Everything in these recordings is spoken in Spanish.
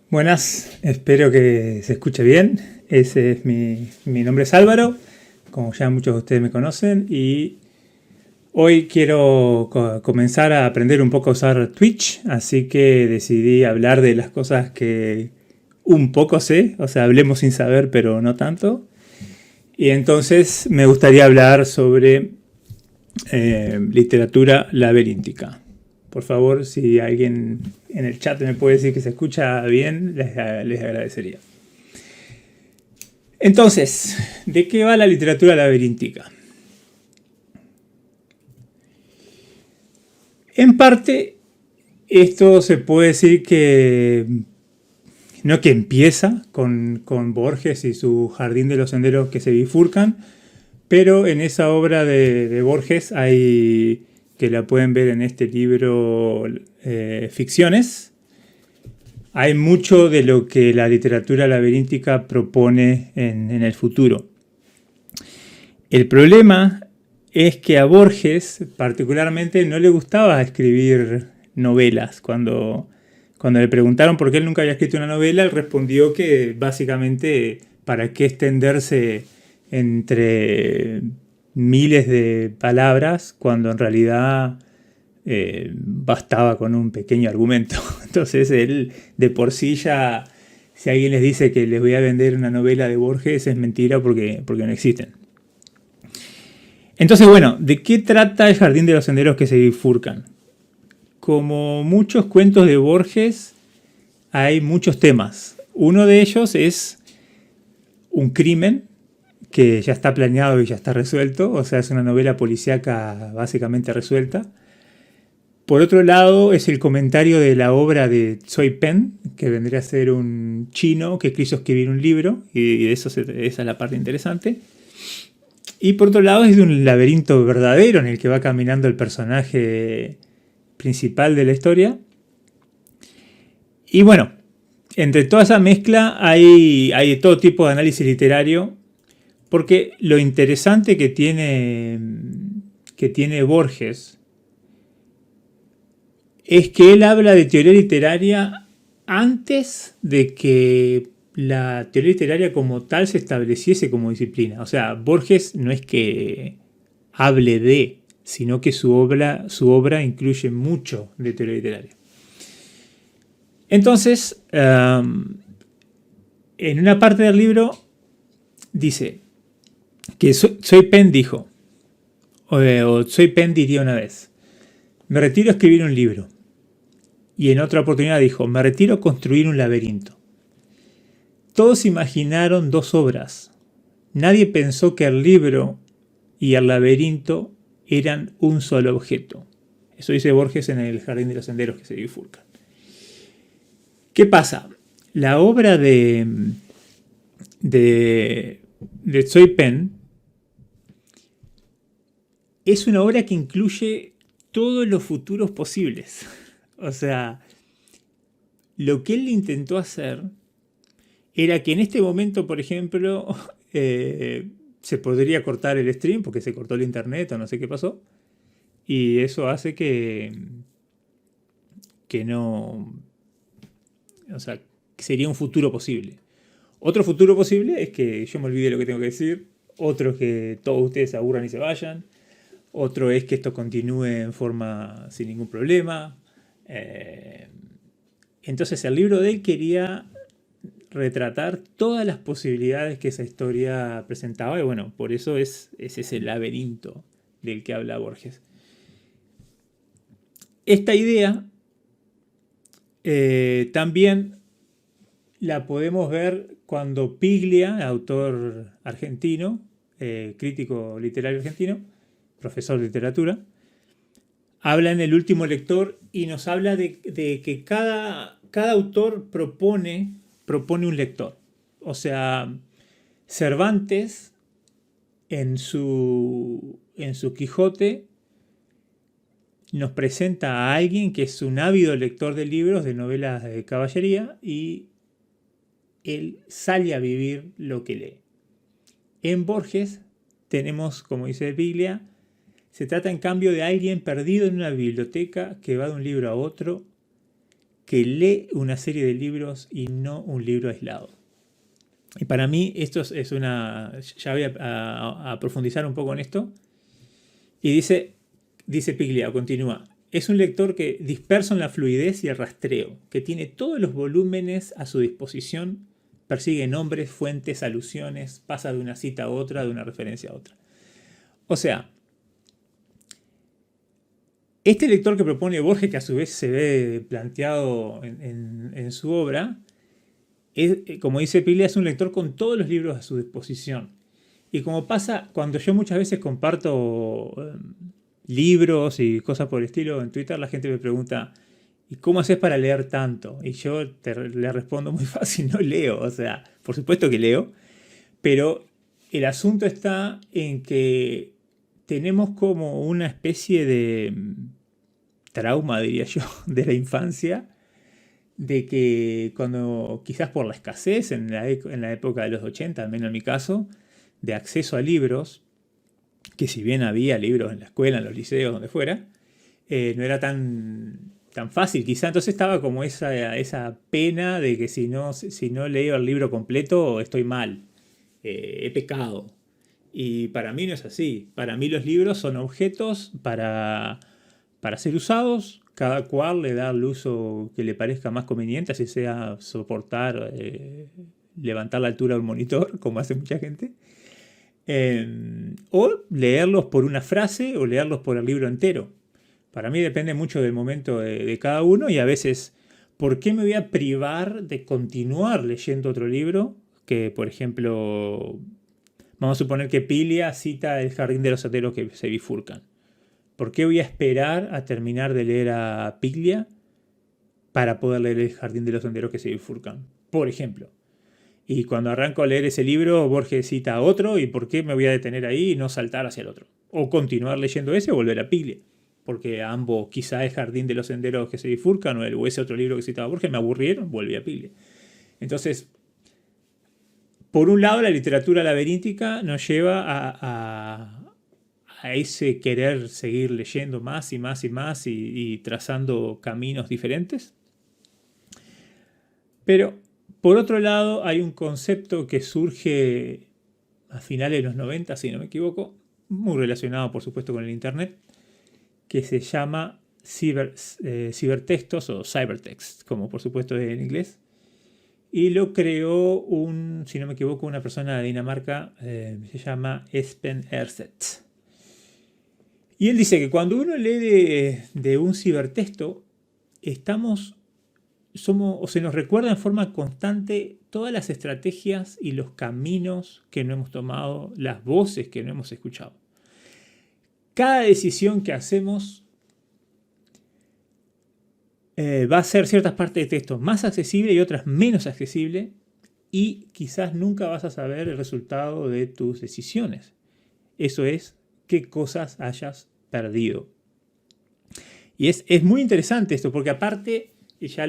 Buenas, espero que se escuche bien. Ese es mi nombre es Álvaro, como ya muchos de ustedes me conocen, y hoy quiero comenzar a aprender un poco a usar Twitch, así que decidí hablar de las cosas que un poco sé, o sea, hablemos sin saber, pero no tanto. Y entonces me gustaría hablar sobre literatura laberíntica. Por favor, si alguien en el chat me puede decir que se escucha bien, les agradecería. Entonces, ¿de qué va la literatura laberíntica? En parte, esto se puede decir que no que empieza con Borges y su Jardín de los Senderos que se bifurcan, pero en esa obra de Borges hay, que la pueden ver en este libro, Ficciones, hay mucho de lo que la literatura laberíntica propone en el futuro. El problema es que a Borges particularmente no le gustaba escribir novelas. Cuando le preguntaron por qué él nunca había escrito una novela, él respondió que básicamente para qué extenderse entre miles de palabras cuando en realidad bastaba con un pequeño argumento. Entonces él de por sí ya, si alguien les dice que les voy a vender una novela de Borges, es mentira porque no existen. Entonces, bueno, ¿de qué trata el Jardín de los Senderos que se bifurcan? Como muchos cuentos de Borges, hay muchos temas. Uno de ellos es un crimen que ya está planeado y ya está resuelto, o sea, es una novela policíaca básicamente resuelta. Por otro lado, es el comentario de la obra de Choi Pen, que vendría a ser un chino que quiso escribir un libro, y de eso esa es la parte interesante. Y por otro lado, es de un laberinto verdadero en el que va caminando el personaje principal de la historia. Y bueno, entre toda esa mezcla hay todo tipo de análisis literario, porque lo interesante que tiene Borges es que él habla de teoría literaria antes de que la teoría literaria como tal se estableciese como disciplina. O sea, Borges no es que hable de, sino que su obra incluye mucho de teoría literaria. Entonces, en una parte del libro dice que Choi Pen dijo, o Choi Pen diría una vez, me retiro a escribir un libro. Y en otra oportunidad dijo, me retiro a construir un laberinto. Todos imaginaron dos obras. Nadie pensó que el libro y el laberinto eran un solo objeto. Eso dice Borges en el Jardín de los Senderos que se bifurcan. ¿Qué pasa? La obra de Choi Pen es una obra que incluye todos los futuros posibles. O sea, lo que él intentó hacer era que en este momento, por ejemplo, se podría cortar el stream porque se cortó el internet o no sé qué pasó. Y eso hace que no... O sea, que sería un futuro posible. Otro futuro posible es que yo me olvide lo que tengo que decir. Otro es que todos ustedes se aburran y se vayan. Otro es que esto continúe en forma sin ningún problema. Entonces el libro de él quería retratar todas las posibilidades que esa historia presentaba y bueno, por eso es ese laberinto del que habla Borges. Esta idea también la podemos ver cuando Piglia, autor argentino, crítico literario argentino, profesor de literatura, habla en El último lector y nos habla de que cada autor propone un lector. O sea, Cervantes en su Quijote nos presenta a alguien que es un ávido lector de libros, de novelas de caballería, y él sale a vivir lo que lee. En Borges tenemos, como dice Biblia, se trata en cambio de alguien perdido en una biblioteca que va de un libro a otro que lee una serie de libros y no un libro aislado. Y para mí esto es una... Ya voy a profundizar un poco en esto. Y dice Piglia, continúa. Es un lector que disperso en la fluidez y el rastreo, que tiene todos los volúmenes a su disposición, persigue nombres, fuentes, alusiones, pasa de una cita a otra, de una referencia a otra. O sea, este lector que propone Borges, que a su vez se ve planteado en su obra, como dice Piglia, es un lector con todos los libros a su disposición. Y como pasa, cuando yo muchas veces comparto libros y cosas por el estilo en Twitter, la gente me pregunta, ¿y cómo haces para leer tanto? Y yo le respondo muy fácil, no leo. O sea, por supuesto que leo, pero el asunto está en que tenemos como una especie de trauma, diría yo, de la infancia, de que cuando, quizás por la escasez en la época de los 80, al menos en mi caso, de acceso a libros, que si bien había libros en la escuela, en los liceos, donde fuera, no era tan fácil. Quizá entonces estaba como esa pena de que si no leo el libro completo estoy mal, he pecado. Y para mí no es así. Para mí los libros son objetos para ser usados. Cada cual le da el uso que le parezca más conveniente, así sea soportar, levantar la altura del monitor, como hace mucha gente. O leerlos por una frase o leerlos por el libro entero. Para mí depende mucho del momento de cada uno y a veces, ¿por qué me voy a privar de continuar leyendo otro libro? Que, por ejemplo, vamos a suponer que Piglia cita El jardín de los senderos que se bifurcan. ¿Por qué voy a esperar a terminar de leer a Piglia para poder leer El jardín de los senderos que se bifurcan? Por ejemplo. Y cuando arranco a leer ese libro, Borges cita a otro, ¿y por qué me voy a detener ahí y no saltar hacia el otro? O continuar leyendo ese o volver a Piglia. Porque ambos, quizá El jardín de los senderos que se bifurcan o ese otro libro que citaba Borges, me aburrieron, volví a Piglia. Entonces, por un lado, la literatura laberíntica nos lleva a ese querer seguir leyendo más y más y más y trazando caminos diferentes. Pero por otro lado, hay un concepto que surge a finales de los 90, si no me equivoco, muy relacionado por supuesto con el Internet, que se llama cibertextos o cybertext, como por supuesto es en inglés. Y lo creó si no me equivoco, una persona de Dinamarca, se llama Espen Erseth. Y él dice que cuando uno lee de un cibertexto, se nos recuerda en forma constante todas las estrategias y los caminos que no hemos tomado, las voces que no hemos escuchado. Cada decisión que hacemos va a ser ciertas partes de texto más accesible y otras menos accesible, y quizás nunca vas a saber el resultado de tus decisiones. Eso es, qué cosas hayas perdido. Y es muy interesante esto, porque aparte, y ya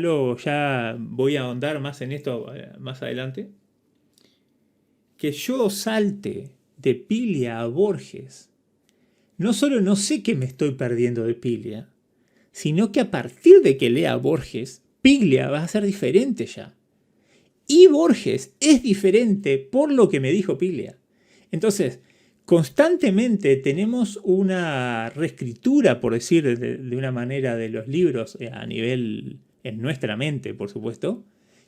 voy a ahondar más en esto más adelante, que yo salte de Piglia a Borges, no solo no sé qué me estoy perdiendo de Piglia, sino que a partir de que lea Borges, Piglia va a ser diferente ya. Y Borges es diferente por lo que me dijo Piglia. Entonces, constantemente tenemos una reescritura, por decir de una manera, de los libros a nivel en nuestra mente, por supuesto,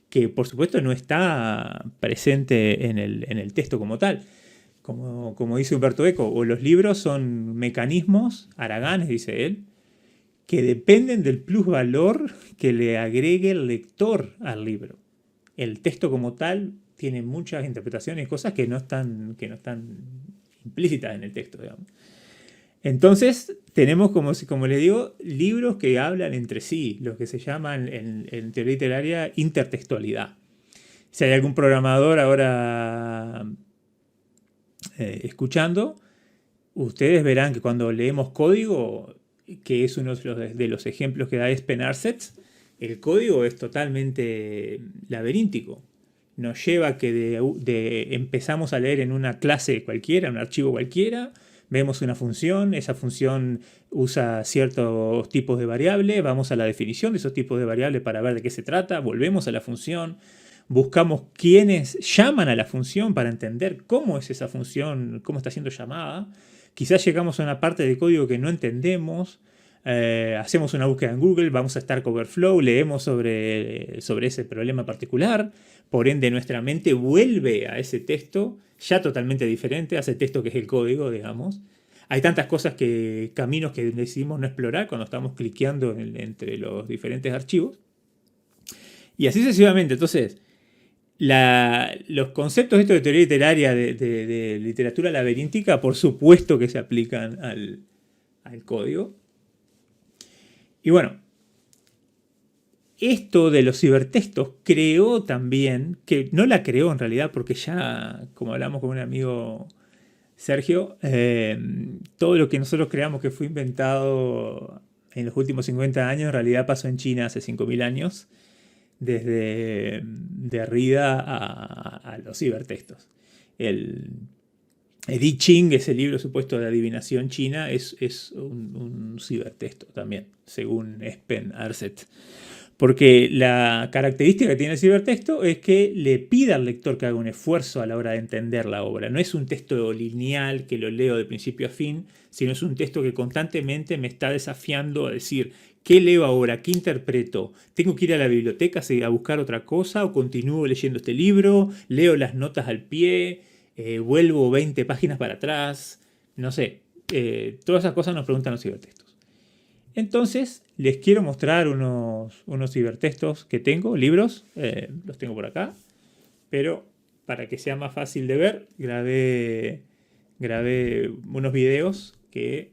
que por supuesto no está presente en el texto como tal. Como dice Humberto Eco, o los libros son mecanismos, haraganes, dice él, que dependen del plusvalor que le agregue el lector al libro. El texto como tal tiene muchas interpretaciones y cosas que no están implícitas en el texto, digamos. Entonces, tenemos, como les digo, libros que hablan entre sí, lo que se llaman en teoría literaria intertextualidad. Si hay algún programador ahora escuchando, ustedes verán que cuando leemos código, que es uno de los ejemplos que da Espen Erseth, el código es totalmente laberíntico. Nos lleva que empezamos a leer en una clase cualquiera, un archivo cualquiera, vemos una función, esa función usa ciertos tipos de variables, vamos a la definición de esos tipos de variables para ver de qué se trata, volvemos a la función, buscamos quiénes llaman a la función para entender cómo es esa función, cómo está siendo llamada. Quizás llegamos a una parte de código que no entendemos, hacemos una búsqueda en Google, vamos a Stack Overflow, leemos sobre ese problema particular, por ende nuestra mente vuelve a ese texto ya totalmente diferente, a ese texto que es el código, digamos. Hay tantas cosas caminos que decidimos no explorar cuando estamos cliqueando entre los diferentes archivos. Y así sucesivamente. Entonces, los conceptos estos de teoría literaria, de literatura laberíntica, por supuesto que se aplican al código. Y bueno, esto de los cibertextos creó también, que no la creó en realidad porque ya, como hablamos con un amigo Sergio, todo lo que nosotros creamos que fue inventado en los últimos 50 años en realidad pasó en China hace 5.000 años, desde Derrida a los cibertextos. El I Ching, ese libro supuesto de adivinación china, es un cibertexto también, según Espen Arset. Porque la característica que tiene el cibertexto es que le pide al lector que haga un esfuerzo a la hora de entender la obra. No es un texto lineal que lo leo de principio a fin, sino es un texto que constantemente me está desafiando a decir, ¿qué leo ahora? ¿Qué interpreto? ¿Tengo que ir a la biblioteca a buscar otra cosa? ¿O continúo leyendo este libro? ¿Leo las notas al pie? ¿Vuelvo 20 páginas para atrás? No sé. Todas esas cosas nos preguntan los cibertextos. Entonces, les quiero mostrar unos cibertextos que tengo, libros, los tengo por acá, pero para que sea más fácil de ver, grabé unos videos que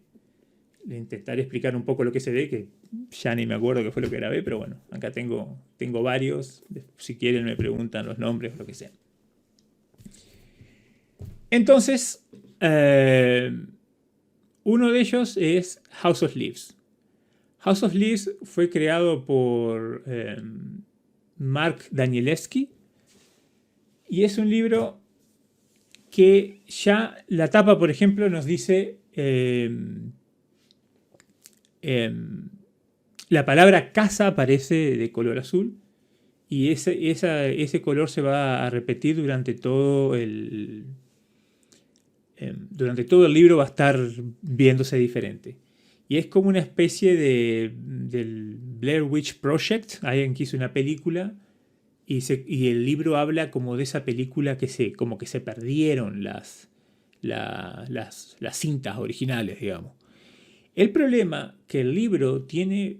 le intentaré explicar un poco lo que se ve, que ya ni me acuerdo qué fue lo que grabé, pero bueno, acá tengo varios, si quieren me preguntan los nombres o lo que sea. Entonces, uno de ellos es House of Leaves. House of Leaves fue creado por Mark Danielewski y es un libro que ya la tapa, por ejemplo, nos dice la palabra casa aparece de color azul y ese color se va a repetir durante todo el libro, va a estar viéndose diferente. Y es como una especie del Blair Witch Project. Alguien que hizo una película y el libro habla como de esa película como que se perdieron las cintas originales, digamos. El problema que el libro tiene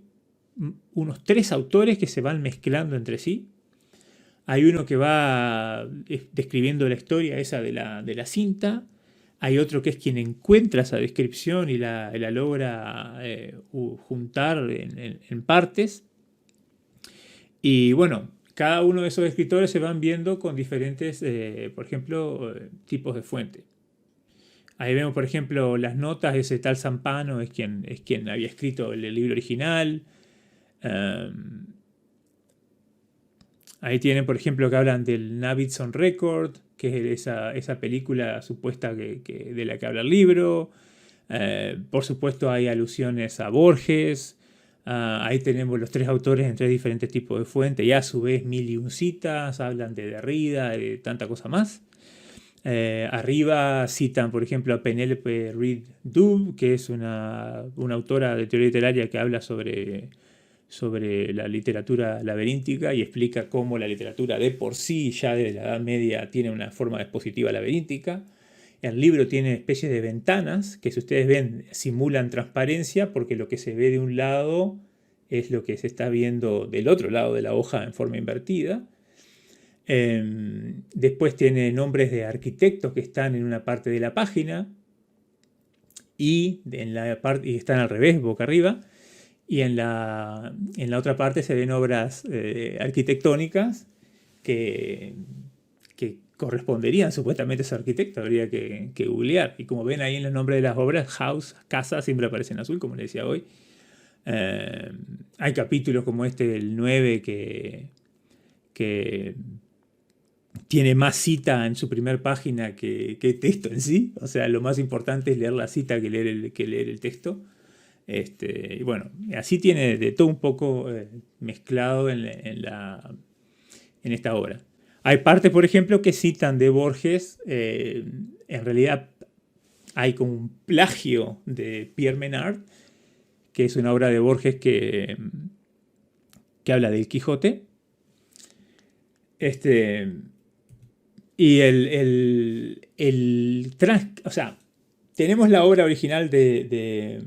unos 3 autores que se van mezclando entre sí. Hay uno que va describiendo la historia esa de la cinta. Hay otro que es quien encuentra esa descripción y la logra juntar en partes. Y bueno, cada uno de esos escritores se van viendo con diferentes, por ejemplo, tipos de fuente. Ahí vemos, por ejemplo, las notas, ese tal Zampano es quien había escrito el libro original. Ahí tienen, por ejemplo, que hablan del Navidson Record, que es esa película supuesta de la que habla el libro. Por supuesto hay alusiones a Borges. Ahí tenemos los 3 autores en 3 diferentes tipos de fuentes y a su vez 1001 citas, hablan de Derrida, de tanta cosa más. Arriba citan, por ejemplo, a Penelope Reed Dubh, que es una autora de teoría literaria que habla sobre la literatura laberíntica y explica cómo la literatura de por sí, ya desde la Edad Media, tiene una forma expositiva laberíntica. El libro tiene especies de ventanas que, si ustedes ven, simulan transparencia porque lo que se ve de un lado es lo que se está viendo del otro lado de la hoja en forma invertida. Después tiene nombres de arquitectos que están en una parte de la página y están al revés, boca arriba. Y en la otra parte se ven obras arquitectónicas que corresponderían supuestamente a ese arquitecto, habría que googlear. Y como ven ahí en los nombres de las obras, house, casa, siempre aparece en azul, como les decía hoy. Hay capítulos como el 9 que tiene más cita en su primer página que texto en sí. O sea, lo más importante es leer la cita que leer el texto. Y bueno, así tiene de todo un poco mezclado en esta obra. Hay partes, por ejemplo, que citan de Borges. En realidad hay como un plagio de Pierre Menard, que es una obra de Borges que habla del Quijote. Este, y o sea, tenemos la obra original que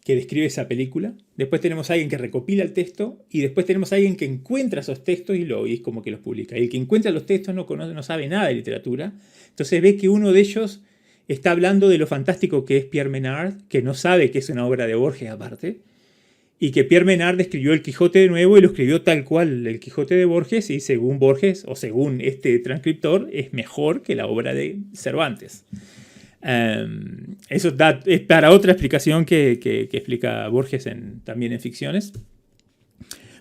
describe esa película. Después tenemos a alguien que recopila el texto. Y después tenemos a alguien que encuentra esos textos y es como que los publica. Y el que encuentra los textos no sabe nada de literatura. Entonces ve que uno de ellos está hablando de lo fantástico que es Pierre Menard, que no sabe que es una obra de Borges aparte. Y que Pierre Menard escribió el Quijote de nuevo y lo escribió tal cual el Quijote de Borges, y según Borges, o según este transcriptor, es mejor que la obra de Cervantes. Eso es para otra explicación que explica Borges también en ficciones.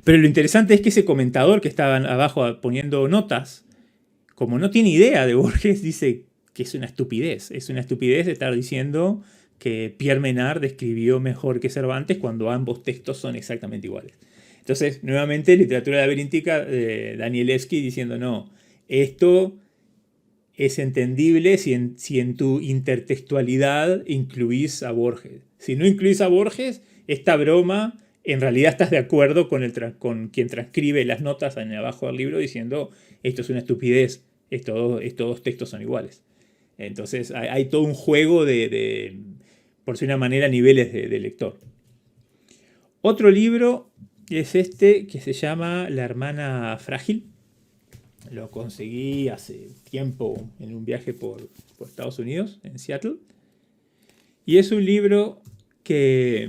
Pero lo interesante es que ese comentador que estaba abajo poniendo notas, como no tiene idea de Borges, dice que es una estupidez. Es una estupidez estar diciendo que Pierre Menard escribió mejor que Cervantes cuando ambos textos son exactamente iguales. Entonces, nuevamente, literatura laberíntica, Danielewski diciendo, no, esto es entendible si en tu intertextualidad incluís a Borges. Si no incluís a Borges, esta broma, en realidad estás de acuerdo con quien transcribe las notas en abajo del libro diciendo, esto es una estupidez, estos dos textos son iguales. Entonces hay todo un juego por decir una manera, niveles de lector. Otro libro es este que se llama La hermana frágil. Lo conseguí hace tiempo en un viaje por Estados Unidos, en Seattle. Y es un libro que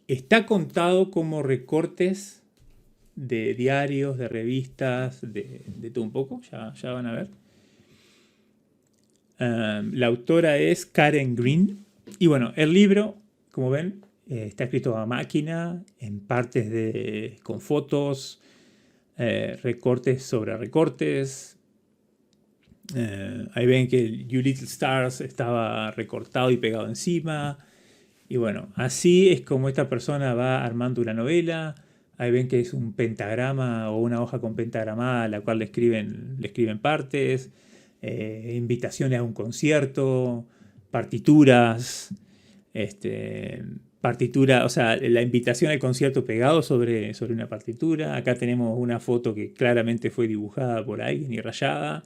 está contado como recortes de diarios, de revistas, de todo un poco, ya van a ver. La autora es Karen Green. Y bueno, el libro, como ven, está escrito a máquina, en partes con fotos, recortes sobre recortes. Ahí ven que You Little Stars estaba recortado y pegado encima. Y bueno, así es como esta persona va armando una novela. Ahí ven que es un pentagrama o una hoja con pentagramada a la cual le escriben partes. Invitaciones a un concierto, partituras, partitura, o sea, la invitación al concierto pegado sobre una partitura. Acá tenemos una foto que claramente fue dibujada por alguien y rayada.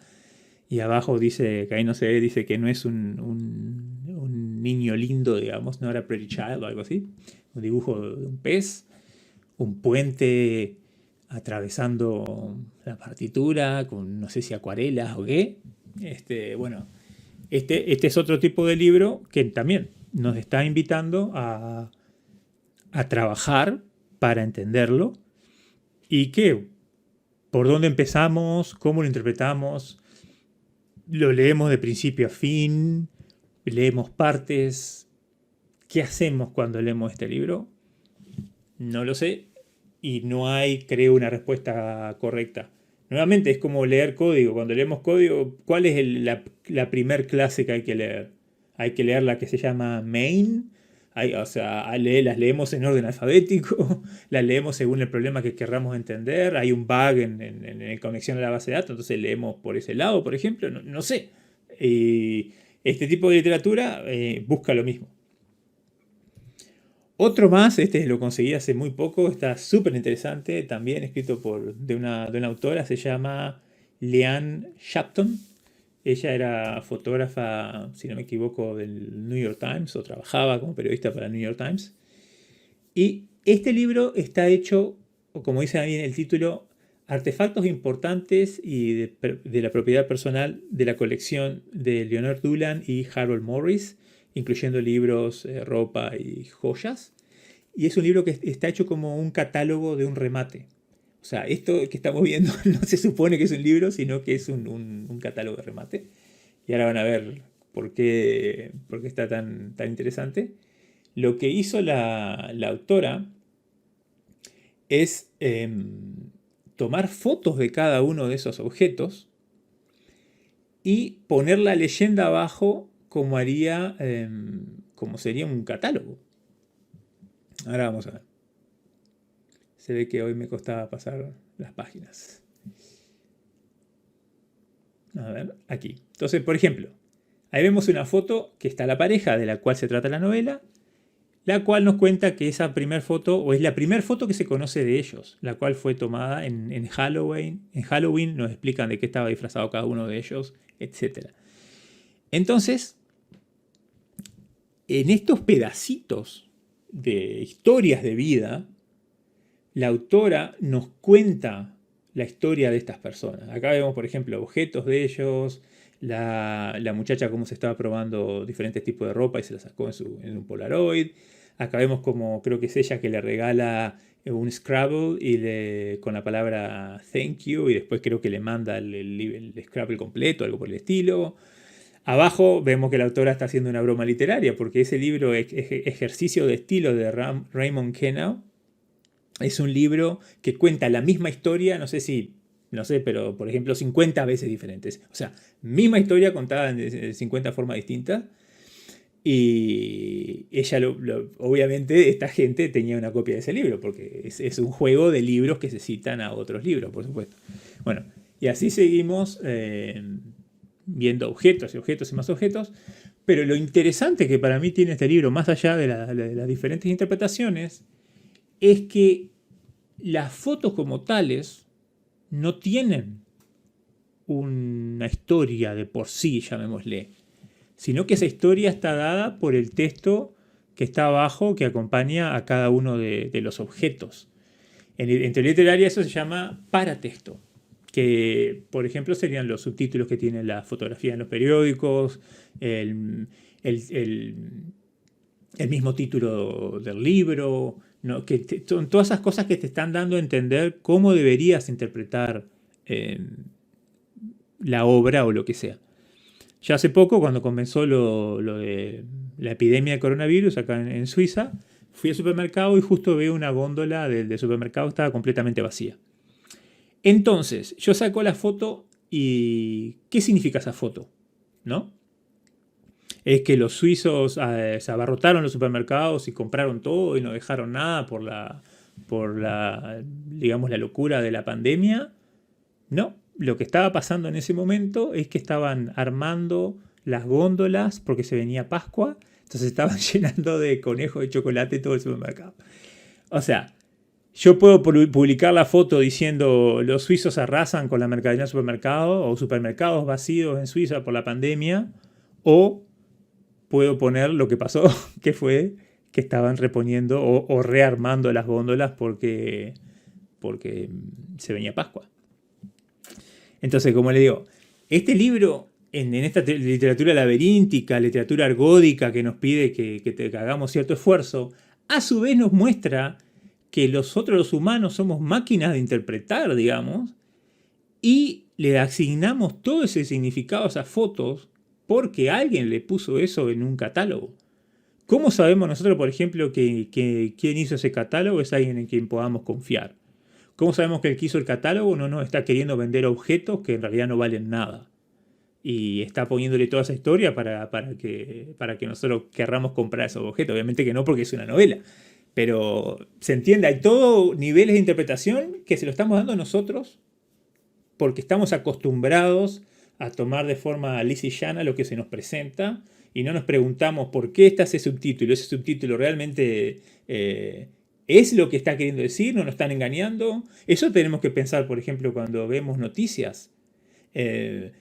Y abajo dice, que ahí no se ve, dice que no es un niño lindo, digamos, no era Pretty Child o algo así. Un dibujo de un pez, un puente atravesando la partitura con no sé si acuarelas o qué. Bueno, este es otro tipo de libro que también nos está invitando a trabajar para entenderlo y que por dónde empezamos, cómo lo interpretamos, lo leemos de principio a fin, leemos partes. ¿Qué hacemos cuando leemos este libro? No lo sé y no hay, creo, una respuesta correcta. Nuevamente es como leer código. Cuando leemos código, ¿cuál es la primer clase que hay que leer? Hay que leer la que se llama main. O sea, las leemos en orden alfabético, las leemos según el problema que querramos entender. Hay un bug en conexión a la base de datos, entonces leemos por ese lado, por ejemplo. No sé. Y este tipo de literatura busca lo mismo. Otro más, lo conseguí hace muy poco, está súper interesante, también escrito de una autora, se llama Leanne Shapton. Ella era fotógrafa, si no me equivoco, del New York Times, o trabajaba como periodista para el New York Times. Y este libro está hecho, o como dice también el título, artefactos importantes y de la propiedad personal de la colección de Leonard Doolan y Harold Morris, incluyendo libros, ropa y joyas. Y es un libro que está hecho como un catálogo de un remate. O sea, esto que estamos viendo no se supone que es un libro, sino que es un catálogo de remate. Y ahora van a ver por qué está tan interesante. Lo que hizo la autora es tomar fotos de cada uno de esos objetos y poner la leyenda abajo como haría, como sería un catálogo. Ahora vamos a ver. Se ve que hoy me costaba pasar las páginas. A ver, aquí. Entonces, por ejemplo, ahí vemos una foto que está la pareja de la cual se trata la novela, la cual nos cuenta que esa primera foto, o es la primera foto que se conoce de ellos, la cual fue tomada en Halloween. En Halloween nos explican de qué estaba disfrazado cada uno de ellos, etc. Entonces, en estos pedacitos de historias de vida, la autora nos cuenta la historia de estas personas. Acá vemos, por ejemplo, objetos de ellos, la muchacha cómo se estaba probando diferentes tipos de ropa y se la sacó en un Polaroid. Acá vemos como creo que es ella que le regala un Scrabble con la palabra thank you y después creo que le manda el Scrabble completo, algo por el estilo. Abajo vemos que la autora está haciendo una broma literaria porque ese libro es Ejercicio de estilo de Raymond Queneau. Es un libro que cuenta la misma historia, no sé, pero por ejemplo 50 veces diferentes. O sea, misma historia contada en 50 formas distintas. Y ella, obviamente, esta gente tenía una copia de ese libro, porque es un juego de libros que se citan a otros libros, por supuesto. Bueno, y así seguimos viendo objetos y objetos y más objetos. Pero lo interesante que para mí tiene este libro, más allá de las diferentes interpretaciones, es que las fotos como tales no tienen una historia de por sí, llamémosle, sino que esa historia está dada por el texto que está abajo, que acompaña a cada uno de los objetos. En teoría literaria eso se llama paratexto, que por ejemplo serían los subtítulos que tienen la fotografía en los periódicos, el mismo título del libro, ¿no? Son todas esas cosas que te están dando a entender cómo deberías interpretar la obra o lo que sea. Ya hace poco, cuando comenzó lo de la epidemia de coronavirus acá en Suiza, fui al supermercado y justo veo una góndola del supermercado que estaba completamente vacía. Entonces, yo saco la foto y ¿qué significa esa foto? ¿No? Es que los suizos se abarrotaron los supermercados y compraron todo y no dejaron nada por digamos, la locura de la pandemia. No, lo que estaba pasando en ese momento es que estaban armando las góndolas porque se venía Pascua, entonces estaban llenando de conejos de chocolate todo el supermercado. O sea, yo puedo publicar la foto diciendo los suizos arrasan con la mercadería del supermercado o supermercados vacíos en Suiza por la pandemia, o puedo poner lo que pasó, que fue que estaban reponiendo o rearmando las góndolas porque se venía Pascua. Entonces, como le digo, este libro, en esta literatura laberíntica, literatura argódica que nos pide que hagamos cierto esfuerzo, a su vez nos muestra que nosotros los humanos somos máquinas de interpretar, digamos, y le asignamos todo ese significado a esas fotos porque alguien le puso eso en un catálogo. ¿Cómo sabemos nosotros, por ejemplo, que quien hizo ese catálogo es alguien en quien podamos confiar? ¿Cómo sabemos que el que hizo el catálogo no nos está queriendo vender objetos que en realidad no valen nada? Y está poniéndole toda esa historia para que nosotros querramos comprar esos objetos. Obviamente que no, porque es una novela. Pero se entiende, hay todos niveles de interpretación que se lo estamos dando nosotros porque estamos acostumbrados a tomar de forma lisa y llana lo que se nos presenta y no nos preguntamos por qué está ese subtítulo. ¿Ese subtítulo realmente es lo que está queriendo decir? ¿No nos están engañando? Eso tenemos que pensar, por ejemplo, cuando vemos noticias. Que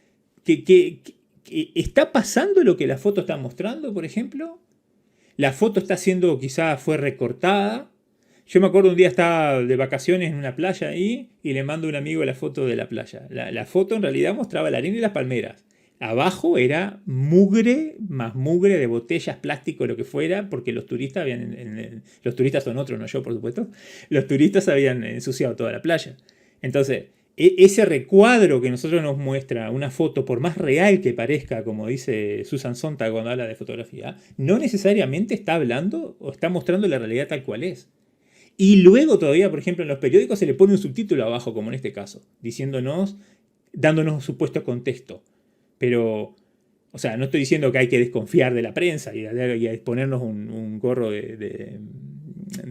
¿está pasando lo que la foto está mostrando, por ejemplo? La foto está siendo, quizás fue recortada. Yo me acuerdo un día estaba de vacaciones en una playa ahí y le mando a un amigo la foto de la playa. La foto en realidad mostraba la arena y las palmeras. Abajo era mugre, más mugre de botellas, plástico, lo que fuera, porque los turistas los turistas son otros, no yo, por supuesto. Los turistas habían ensuciado toda la playa. Entonces, ese recuadro que nosotros nos muestra una foto, por más real que parezca, como dice Susan Sontag cuando habla de fotografía, no necesariamente está hablando o está mostrando la realidad tal cual es. Y luego todavía, por ejemplo, en los periódicos se le pone un subtítulo abajo, como en este caso, diciéndonos, dándonos un supuesto contexto. Pero, o sea, no estoy diciendo que hay que desconfiar de la prensa y ponernos un gorro de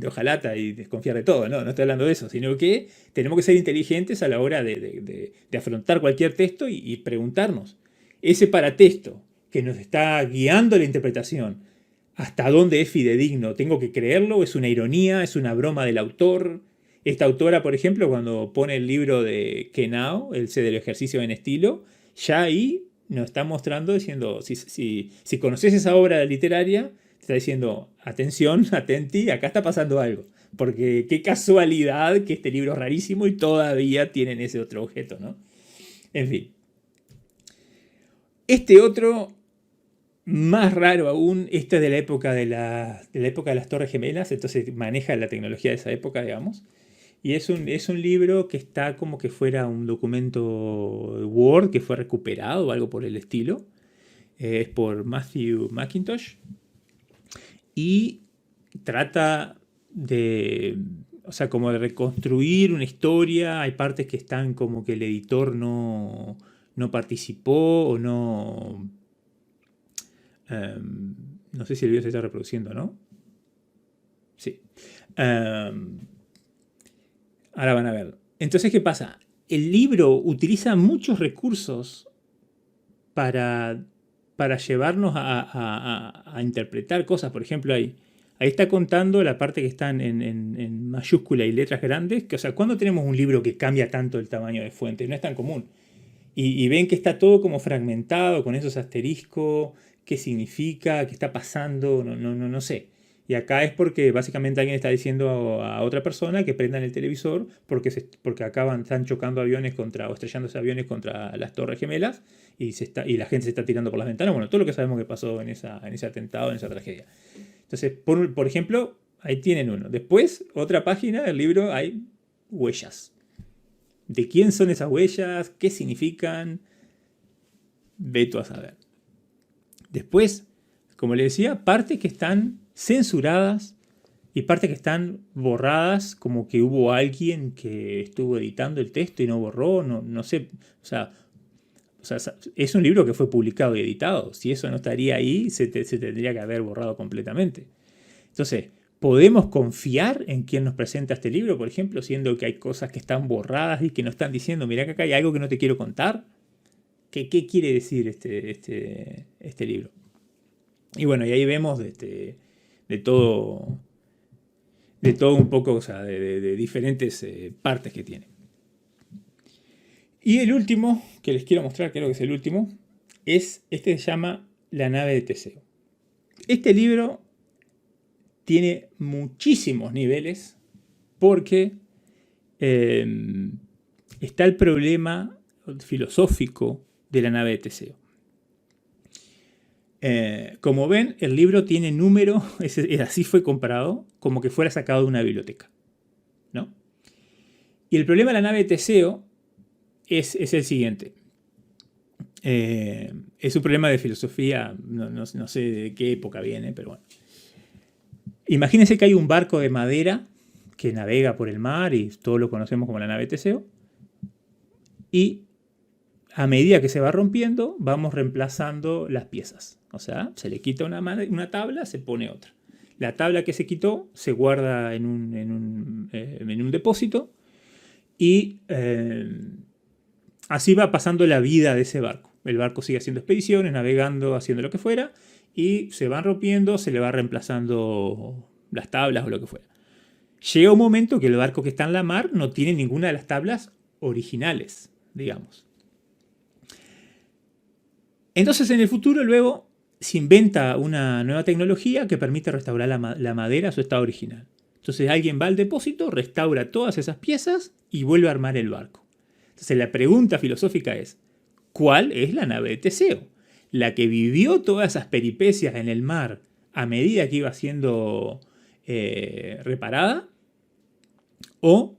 hojalata y desconfiar de todo, no estoy hablando de eso, sino que tenemos que ser inteligentes a la hora de afrontar cualquier texto y preguntarnos, ese paratexto que nos está guiando la interpretación, ¿hasta dónde es fidedigno? ¿Tengo que creerlo? ¿Es una ironía? ¿Es una broma del autor? Esta autora, por ejemplo, cuando pone el libro de Kenao, el del ejercicio en estilo, ya ahí nos está mostrando, diciendo, si conoces esa obra literaria, te está diciendo, atención, atenti, acá está pasando algo. Porque qué casualidad que este libro es rarísimo y todavía tienen ese otro objeto, ¿no? En fin. Este otro, más raro aún, este es de la época de la época de las Torres Gemelas, entonces maneja la tecnología de esa época, digamos. Y es un libro que está como que fuera un documento Word que fue recuperado o algo por el estilo. Es por Matthew McIntosh. Y trata de, o sea, como de reconstruir una historia. Hay partes que están como que el editor no participó o no... no sé si el video se está reproduciendo, ¿no? Sí. Ahora van a ver. Entonces, ¿qué pasa? El libro utiliza muchos recursos para, para llevarnos a interpretar cosas. Por ejemplo, ahí está contando la parte que está en mayúscula y letras grandes. Que, o sea, ¿cuándo tenemos un libro que cambia tanto el tamaño de fuente? No es tan común. Y ven que está todo como fragmentado con esos asteriscos. ¿Qué significa? ¿Qué está pasando? No sé. Y acá es porque básicamente alguien está diciendo a otra persona que prendan el televisor porque están chocando aviones o estrellándose aviones contra las Torres Gemelas y la gente se está tirando por las ventanas. Bueno, todo lo que sabemos que pasó en ese atentado, en esa tragedia. Entonces, por ejemplo, ahí tienen uno. Después, otra página del libro, hay huellas. ¿De quién son esas huellas? ¿Qué significan? Ve tú a saber. Después, como les decía, partes que están censuradas y partes que están borradas, como que hubo alguien que estuvo editando el texto y no borró, no sé, o sea, es un libro que fue publicado y editado. Si eso no estaría ahí, se tendría que haber borrado completamente. Entonces, ¿podemos confiar en quien nos presenta este libro, por ejemplo, siendo que hay cosas que están borradas y que nos están diciendo, mira que acá hay algo que no te quiero contar? ¿Qué quiere decir este libro? Y bueno, y ahí vemos de todo un poco, o sea, de diferentes partes que tiene. Y el último que les quiero mostrar, creo que es el último, es este que se llama La nave de Teseo. Este libro tiene muchísimos niveles porque está el problema filosófico de la nave de Teseo. Como ven, el libro tiene número, así fue comprado, como que fuera sacado de una biblioteca, ¿no? Y el problema de la nave de Teseo es el siguiente. Es un problema de filosofía, no sé de qué época viene, pero bueno. Imagínense que hay un barco de madera que navega por el mar y todos lo conocemos como la nave de Teseo. Y a medida que se va rompiendo, vamos reemplazando las piezas. O sea, se le quita una tabla, se pone otra. La tabla que se quitó se guarda en un depósito y así va pasando la vida de ese barco. El barco sigue haciendo expediciones, navegando, haciendo lo que fuera y se van rompiendo, se le va reemplazando las tablas o lo que fuera. Llega un momento que el barco que está en la mar no tiene ninguna de las tablas originales, digamos. Entonces en el futuro luego se inventa una nueva tecnología que permite restaurar la madera a su estado original. Entonces alguien va al depósito, restaura todas esas piezas y vuelve a armar el barco. Entonces la pregunta filosófica es, ¿cuál es la nave de Teseo? ¿La que vivió todas esas peripecias en el mar a medida que iba siendo reparada? ¿O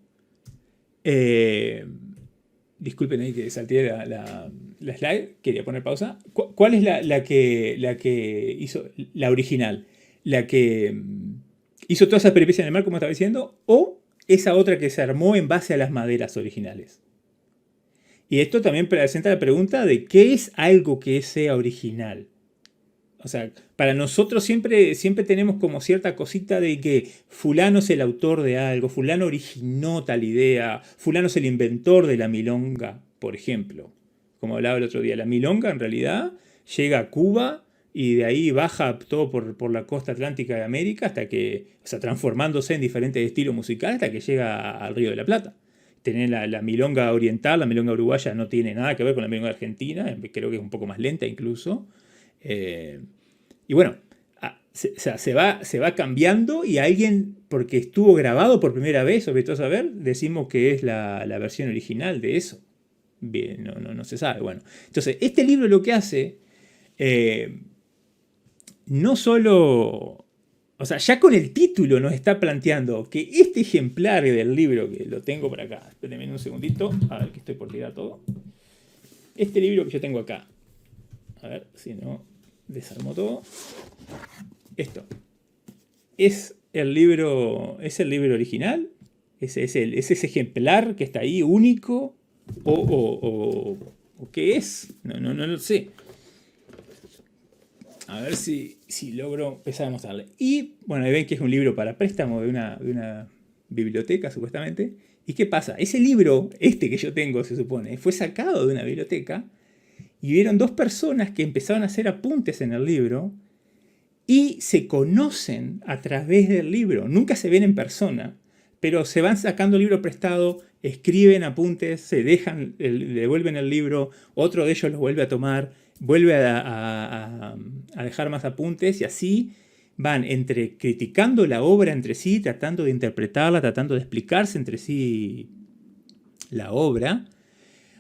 disculpen ahí que salté la slide, quería poner pausa. ¿Cuál es la que hizo la original? ¿La que hizo toda esa peripecia en el mar, como estaba diciendo, o esa otra que se armó en base a las maderas originales. Y esto también presenta la pregunta de qué es algo que sea original. O sea, para nosotros siempre tenemos como cierta cosita de que fulano es el autor de algo, fulano originó tal idea, fulano es el inventor de la milonga, por ejemplo. Como hablaba el otro día, la milonga en realidad llega a Cuba y de ahí baja todo por la costa atlántica de América hasta que, o sea, transformándose en diferentes estilos musicales hasta que llega al Río de la Plata. Tener la milonga oriental, la milonga uruguaya no tiene nada que ver con la milonga argentina, creo que es un poco más lenta incluso. Eh, y bueno, se va cambiando y alguien, porque estuvo grabado por primera vez, sobre todo saber, decimos que es la versión original de eso. Bien, no se sabe. Bueno, entonces, este libro lo que hace, no solo... O sea, ya con el título nos está planteando que este ejemplar del libro, que lo tengo por acá, espérenme un segundito, a ver que estoy por tirar todo. Este libro que yo tengo acá, a ver si no desarmo todo. Esto es el libro original, es ese ejemplar que está ahí único, o qué es, no lo sé. A ver si logro empezar a mostrarle. Y bueno, ahí ven que es un libro para préstamo de una biblioteca, supuestamente. ¿Y qué pasa? Ese libro, este que yo tengo, se supone, fue sacado de una biblioteca y vieron dos personas que empezaron a hacer apuntes en el libro y se conocen a través del libro. Nunca se ven en persona, pero se van sacando el libro prestado, escriben apuntes, se dejan, devuelven el libro, otro de ellos los vuelve a tomar, vuelve a dejar más apuntes y así van entre criticando la obra entre sí, tratando de interpretarla, tratando de explicarse entre sí la obra.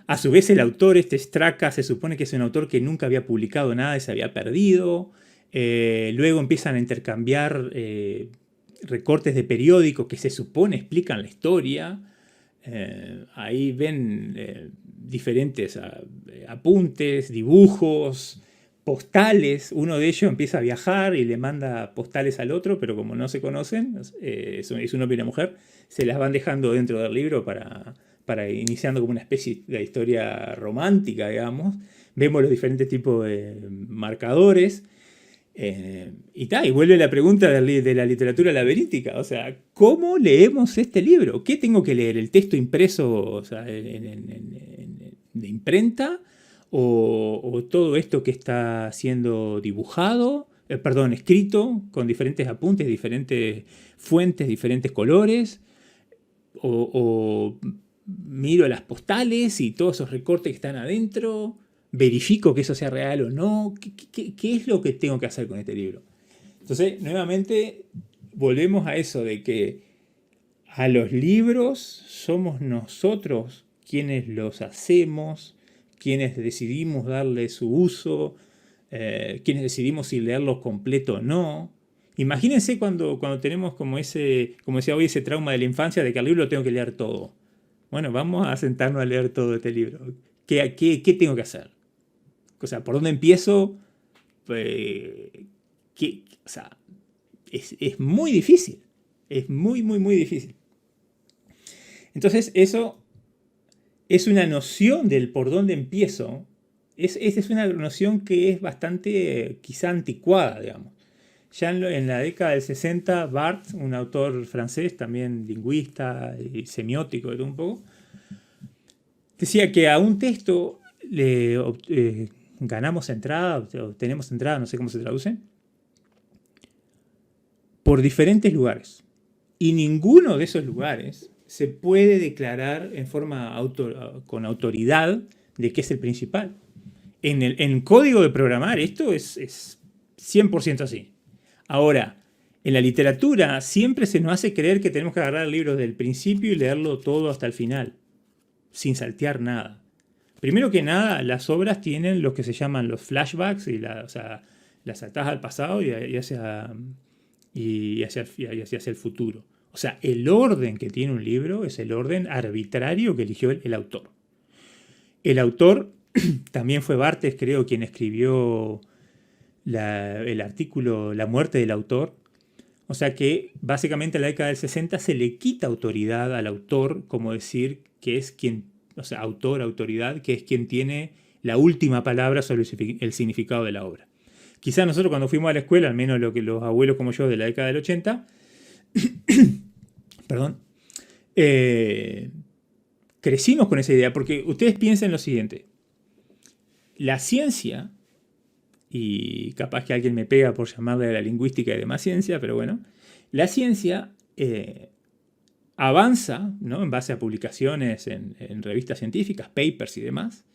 A su vez el autor, este Straka, se supone que es un autor que nunca había publicado nada y se había perdido. Luego empiezan a intercambiar recortes de periódicos que se supone explican la historia. Ahí ven diferentes apuntes, dibujos, postales. Uno de ellos empieza a viajar y le manda postales al otro, pero como no se conocen, es un hombre y una mujer, se las van dejando dentro del libro para iniciando como una especie de historia romántica, digamos. Vemos los diferentes tipos de marcadores. Y vuelve la pregunta de la literatura laberíntica, o sea, ¿cómo leemos este libro? ¿Qué tengo que leer? ¿El texto impreso, o sea, de imprenta? ¿O todo esto que está siendo dibujado, escrito con diferentes apuntes, diferentes fuentes, diferentes colores? ¿O miro las postales y todos esos recortes que están adentro? ¿Verifico que eso sea real o no? ¿Qué es lo que tengo que hacer con este libro? Entonces, nuevamente, volvemos a eso de que a los libros somos nosotros quienes los hacemos, quienes decidimos darle su uso, quienes decidimos si leerlos completo o no. Imagínense cuando tenemos como decía hoy, ese trauma de la infancia de que al libro lo tengo que leer todo. Bueno, vamos a sentarnos a leer todo este libro. ¿Qué tengo que hacer? O sea, ¿por dónde empiezo? O sea, es muy difícil. Es muy, muy, muy difícil. Entonces, eso es una noción del por dónde empiezo. Esa es una noción que es bastante, quizá anticuada, digamos. Ya en la década del 60, Barthes, un autor francés, también lingüista y semiótico de todo un poco, decía que a un texto le ganamos entrada, obtenemos entrada, no sé cómo se traduce, por diferentes lugares. Y ninguno de esos lugares se puede declarar en forma con autoridad de que es el principal. En el código de programar esto es 100% así. Ahora, en la literatura siempre se nos hace creer que tenemos que agarrar el libro del principio y leerlo todo hasta el final, sin saltear nada. Primero que nada, las obras tienen lo que se llaman los flashbacks, o sea, las saltás al pasado y hacia el futuro. O sea, el orden que tiene un libro es el orden arbitrario que eligió el autor. El autor también fue Barthes, creo, quien escribió el artículo La muerte del autor. O sea que básicamente en la década del 60 se le quita autoridad al autor, como decir que es quien, o sea, autor, autoridad, que es quien tiene la última palabra sobre el significado de la obra. Quizás nosotros cuando fuimos a la escuela, al menos lo que los abuelos como yo de la década del 80, perdón, eh, crecimos con esa idea, porque ustedes piensen lo siguiente, la ciencia, y capaz que alguien me pega por llamarle a la lingüística y demás ciencia, pero bueno, la ciencia avanza, ¿no? En base a publicaciones en revistas científicas, papers y demás.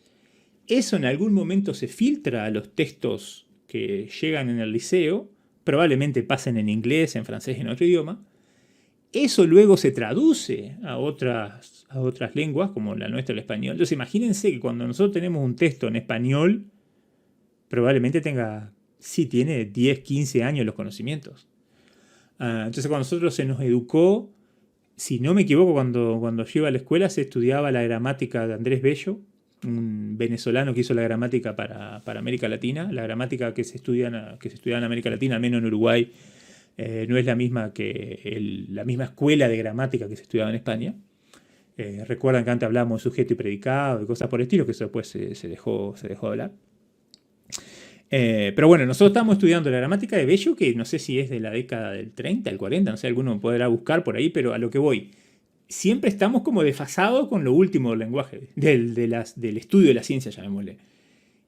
Eso en algún momento se filtra a los textos que llegan en el liceo, probablemente pasen en inglés, en francés, en otro idioma. Eso luego se traduce a otras lenguas, como la nuestra, el español. Entonces imagínense que cuando nosotros tenemos un texto en español, probablemente tenga, sí, tiene 10, 15 años los conocimientos. Entonces cuando nosotros se nos educó, si no me equivoco, cuando yo iba a la escuela se estudiaba la gramática de Andrés Bello, un venezolano que hizo la gramática para América Latina. La gramática que se estudia en América Latina, al menos en Uruguay, no es la misma que la misma escuela de gramática que se estudiaba en España. Recuerdan que antes hablábamos de sujeto y predicado y cosas por el estilo, que eso después se dejó de hablar. Pero bueno, nosotros estamos estudiando la gramática de Bello, que no sé si es de la década del 30, el 40, no sé, alguno podrá buscar por ahí, pero a lo que voy. Siempre estamos como desfasados con lo último del lenguaje, del estudio de la ciencia, llamémosle.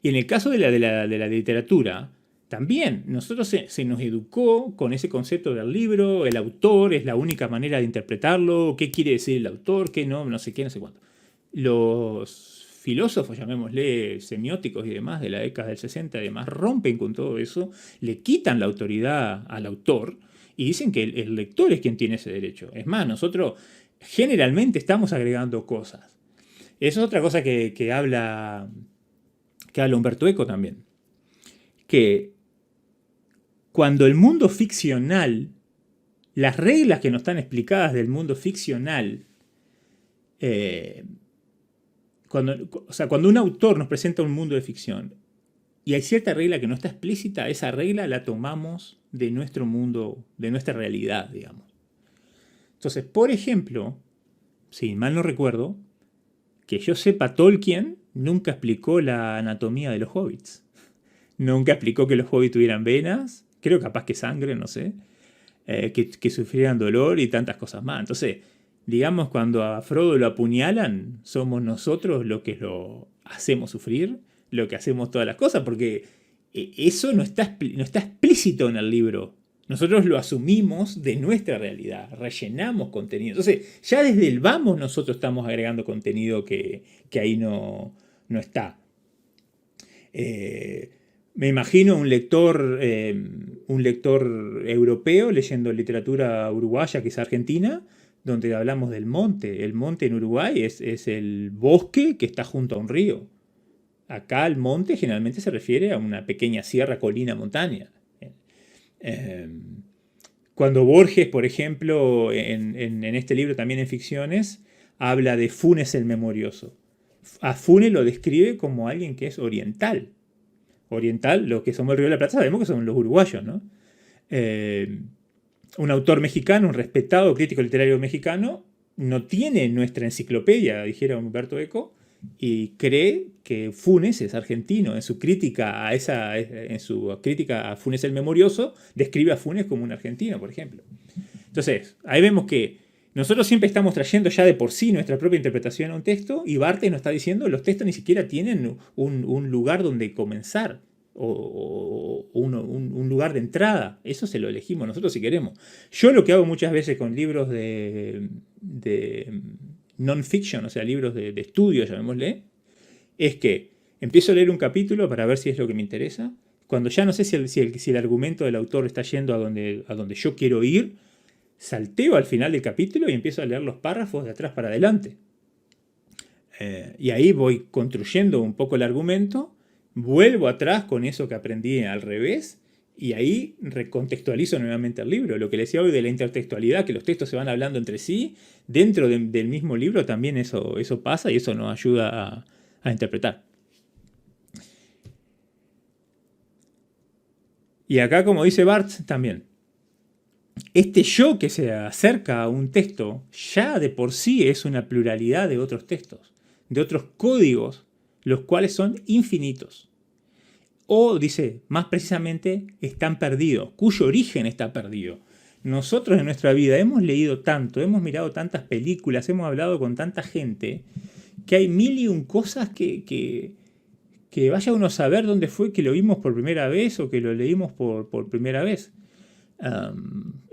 Y en el caso de la literatura, también nosotros se nos educó con ese concepto del libro, el autor es la única manera de interpretarlo, qué quiere decir el autor, qué no, no sé qué, no sé cuánto. Los filósofos, llamémosle semióticos y demás, de la década del 60 y demás, rompen con todo eso, le quitan la autoridad al autor y dicen que el lector es quien tiene ese derecho. Es más, nosotros generalmente estamos agregando cosas. Eso es otra cosa que habla Humberto Eco también. Que cuando el mundo ficcional, las reglas que nos están explicadas del mundo ficcional, cuando un autor nos presenta un mundo de ficción y hay cierta regla que no está explícita, esa regla la tomamos de nuestro mundo, de nuestra realidad, digamos. Entonces, por ejemplo, si mal no recuerdo, que yo sepa, Tolkien nunca explicó la anatomía de los hobbits. Nunca explicó que los hobbits tuvieran venas, creo capaz que sangre, no sé, que sufrieran dolor y tantas cosas más. Entonces, digamos, cuando a Frodo lo apuñalan, somos nosotros los que lo hacemos sufrir, lo que hacemos todas las cosas, porque eso no está explícito en el libro. Nosotros lo asumimos de nuestra realidad, rellenamos contenido. Entonces, ya desde el vamos nosotros estamos agregando contenido que ahí no está. Me imagino un lector europeo leyendo literatura uruguaya, que es argentina, donde hablamos del monte. El monte en Uruguay es el bosque que está junto a un río. Acá el monte generalmente se refiere a una pequeña sierra, colina, montaña. Cuando Borges, por ejemplo, en este libro también en ficciones, habla de Funes el Memorioso. A Funes lo describe como alguien que es oriental. Oriental, los que somos el Río de la Plata sabemos que son los uruguayos, ¿no? Un autor mexicano, un respetado crítico literario mexicano, no tiene nuestra enciclopedia, dijera Humberto Eco, y cree que Funes es argentino. En su crítica a Funes el Memorioso, describe a Funes como un argentino, por ejemplo. Entonces, ahí vemos que nosotros siempre estamos trayendo ya de por sí nuestra propia interpretación a un texto, y Barthes nos está diciendo que los textos ni siquiera tienen un lugar donde comenzar o un lugar de entrada. Eso se lo elegimos nosotros si queremos. Yo lo que hago muchas veces con libros de non-fiction, o sea, libros de estudio, llamémosle, es que empiezo a leer un capítulo para ver si es lo que me interesa. Cuando ya no sé si el argumento del autor está yendo a donde yo quiero ir, salteo al final del capítulo y empiezo a leer los párrafos de atrás para adelante. Y ahí voy construyendo un poco el argumento, vuelvo atrás con eso que aprendí al revés, y ahí recontextualizo nuevamente el libro. Lo que les decía hoy de la intertextualidad, que los textos se van hablando entre sí, dentro del mismo libro también eso pasa y eso nos ayuda a interpretar. Y acá, como dice Barthes, también. este yo que se acerca a un texto ya de por sí es una pluralidad de otros textos, de otros códigos, los cuales son infinitos. O, dice, más precisamente, están perdidos, cuyo origen está perdido. Nosotros en nuestra vida hemos leído tanto, hemos mirado tantas películas, hemos hablado con tanta gente, que hay mil y un cosas que vaya uno a saber dónde fue que lo vimos por primera vez o que lo leímos por primera vez.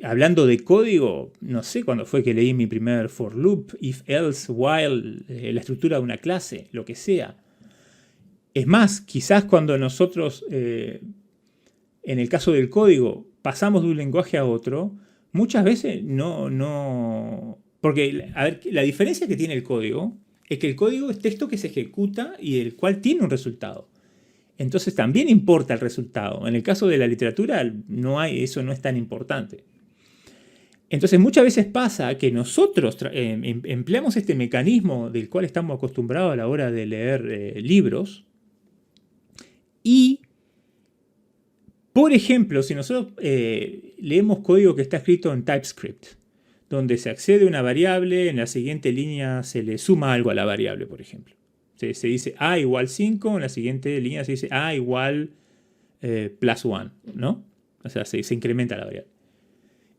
Hablando de código, no sé cuándo fue que leí mi primer for loop, if, else, while, la estructura de una clase, lo que sea. Es más, quizás cuando nosotros, en el caso del código, pasamos de un lenguaje a otro, muchas veces no. Porque, a ver, la diferencia que tiene el código es que el código es texto que se ejecuta y el cual tiene un resultado. Entonces también importa el resultado. En el caso de la literatura, eso no es tan importante. Entonces muchas veces pasa que nosotros empleamos este mecanismo del cual estamos acostumbrados a la hora de leer libros. Y, por ejemplo, si nosotros leemos código que está escrito en TypeScript, donde se accede a una variable, en la siguiente línea se le suma algo a la variable, por ejemplo. Se dice a igual 5, en la siguiente línea se dice a igual plus 1, ¿no? O sea, se incrementa la variable.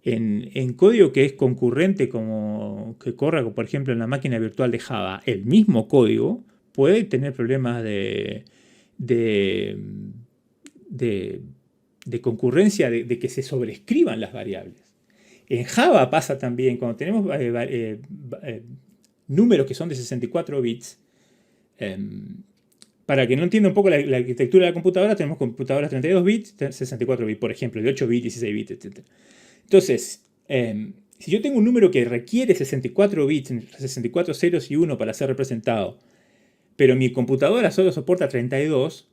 En código que es concurrente, como que corra, por ejemplo, en la máquina virtual de Java, el mismo código puede tener problemas de concurrencia, de que se sobrescriban las variables. En Java pasa también, cuando tenemos números que son de 64 bits, para que no entienda un poco la arquitectura de la computadora, tenemos computadoras 32 bits, 64 bits, por ejemplo, de 8 bits, 16 bits, etc. Entonces, si yo tengo un número que requiere 64 bits, 64 ceros y 1 para ser representado, pero mi computadora solo soporta 32,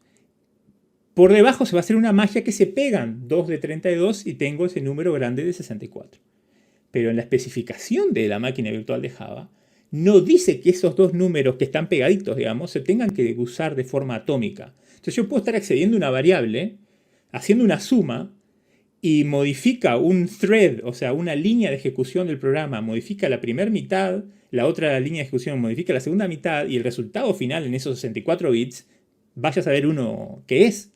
por debajo se va a hacer una magia que se pegan 2 de 32 y tengo ese número grande de 64. Pero en la especificación de la máquina virtual de Java, no dice que esos dos números que están pegaditos, digamos, se tengan que usar de forma atómica. Entonces yo puedo estar accediendo a una variable, haciendo una suma, y modifica un thread, o sea, una línea de ejecución del programa, modifica la primera mitad, la otra línea de ejecución modifica la segunda mitad, y el resultado final en esos 64 bits, vaya a saber uno qué es.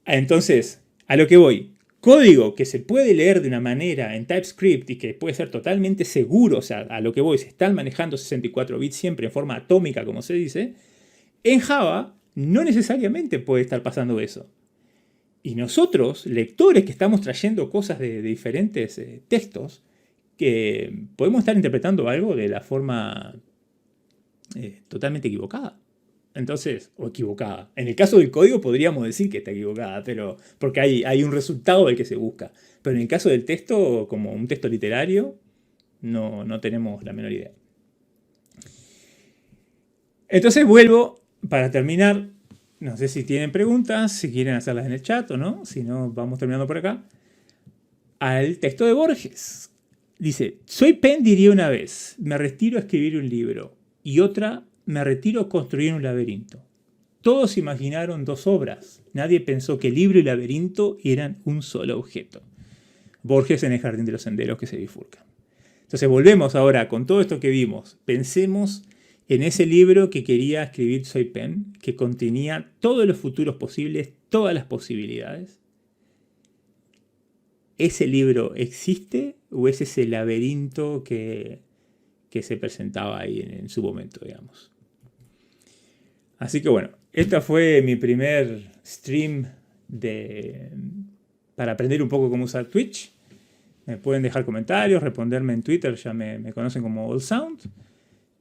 Entonces, a lo que voy, código que se puede leer de una manera en TypeScript y que puede ser totalmente seguro, o sea, a lo que voy, se están manejando 64 bits siempre en forma atómica, como se dice, en Java no necesariamente puede estar pasando eso. Y nosotros, lectores que estamos trayendo cosas de diferentes textos, que podemos estar interpretando algo de la forma totalmente equivocada. Entonces, o equivocada. En el caso del código podríamos decir que está equivocada, pero porque hay un resultado del que se busca. Pero en el caso del texto, como un texto literario, no tenemos la menor idea. Entonces vuelvo, para terminar, no sé si tienen preguntas, si quieren hacerlas en el chat o no, si no, vamos terminando por acá, al texto de Borges. Dice, soy Penn diría una vez, me retiro a escribir un libro, y otra, me retiro a construir un laberinto. Todos imaginaron dos obras. Nadie pensó que libro y laberinto eran un solo objeto. Borges en el Jardín de los Senderos que se bifurcan. Entonces volvemos ahora con todo esto que vimos. Pensemos en ese libro que quería escribir Soy Penn, que contenía todos los futuros posibles, todas las posibilidades. ¿Ese libro existe o es ese laberinto que se presentaba ahí en su momento, digamos? Así que bueno, esta fue mi primer stream para aprender un poco cómo usar Twitch. Me pueden dejar comentarios, responderme en Twitter, ya me conocen como Old Sound.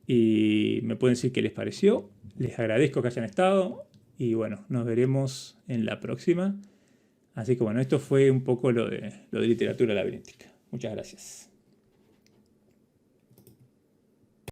Y me pueden decir qué les pareció. Les agradezco que hayan estado. Y bueno, nos veremos en la próxima. Así que bueno, esto fue un poco lo de literatura laberíntica. Muchas gracias.